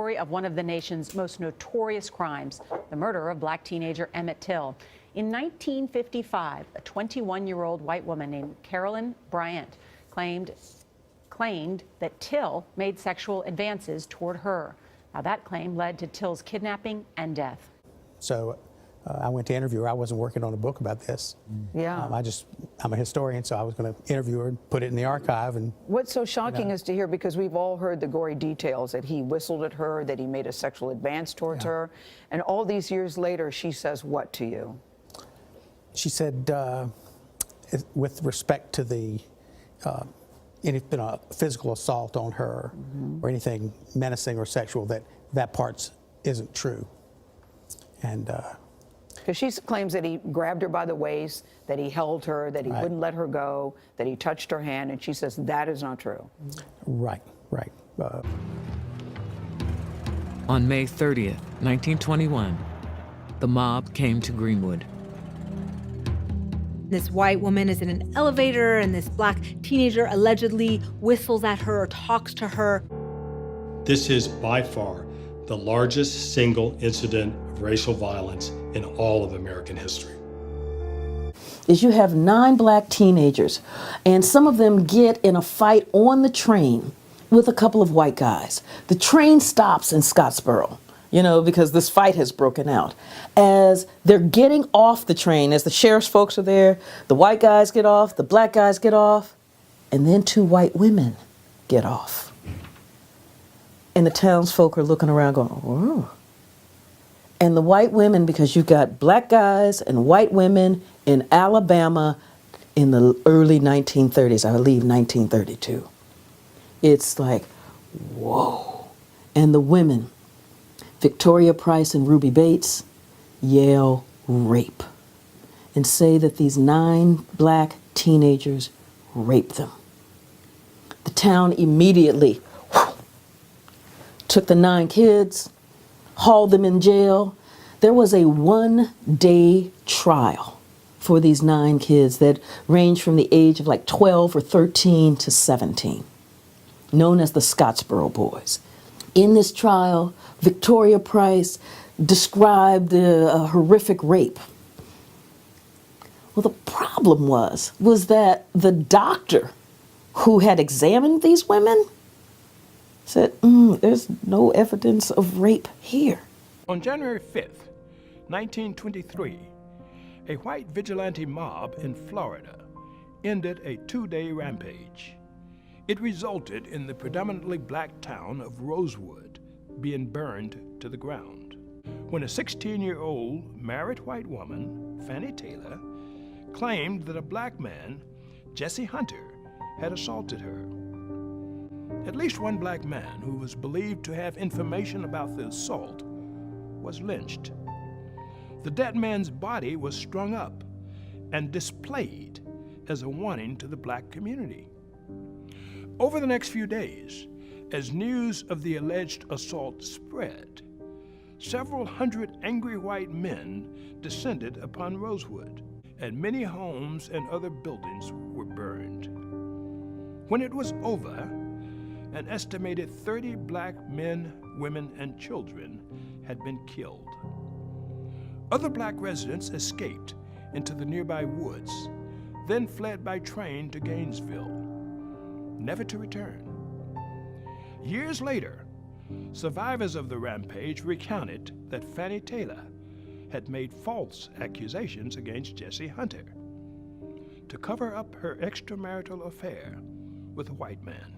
Story of one of the nation's most notorious crimes, the murder of black teenager Emmett Till. In 1955, a 21-year-old white woman named Carolyn Bryant claimed that Till made sexual advances toward her. Now, that claim led to Till's kidnapping and death. So I went to interview her. I wasn't working on a book about this. Yeah. I'm a historian, so I was going to interview her and put it in the archive. And what's so shocking is to hear, because we've all heard the gory details, that he whistled at her, that he made a sexual advance towards her, and all these years later, she says what to you? She said, with respect to the any been a physical assault on her or anything menacing or sexual, that part isn't true. And because she claims that he grabbed her by the waist, that he held her, that he wouldn't let her go, that he touched her hand, and she says that is not true. Right. On May 30th, 1921, the mob came to Greenwood. This white woman is in an elevator, and this black teenager allegedly whistles at her or talks to her. This is by far the largest single incident of racial violence in all of American history. Is you have 9 black teenagers, and some of them get in a fight on the train with a couple of white guys. The train stops in Scottsboro, because this fight has broken out. As they're getting off the train, as the sheriff's folks are there, the white guys get off, the black guys get off, and then 2 white women get off. And the townsfolk are looking around going, oh. And the white women, because you've got black guys and white women in Alabama in the early 1930s, I believe 1932. It's like, whoa. And the women, Victoria Price and Ruby Bates, yell rape and say that these 9 black teenagers raped them. The town immediately took the 9 kids, hauled them in jail. There was a 1-day trial for these 9 kids that ranged from the age of like 12 or 13 to 17, known as the Scottsboro Boys. In this trial, Victoria Price described a horrific rape. Well, the problem was that the doctor who had examined these women said, there's no evidence of rape here. On January 5th, 1923, a white vigilante mob in Florida ended a 2-day rampage. It resulted in the predominantly black town of Rosewood being burned to the ground, when a 16-year-old married white woman, Fannie Taylor, claimed that a black man, Jesse Hunter, had assaulted her. At least one black man who was believed to have information about the assault was lynched. The dead man's body was strung up and displayed as a warning to the black community. Over the next few days, as news of the alleged assault spread, several hundred angry white men descended upon Rosewood, and many homes and other buildings were burned. When it was over, an estimated 30 black men, women, and children had been killed. Other black residents escaped into the nearby woods, then fled by train to Gainesville, never to return. Years later, survivors of the rampage recounted that Fannie Taylor had made false accusations against Jesse Hunter to cover up her extramarital affair with a white man.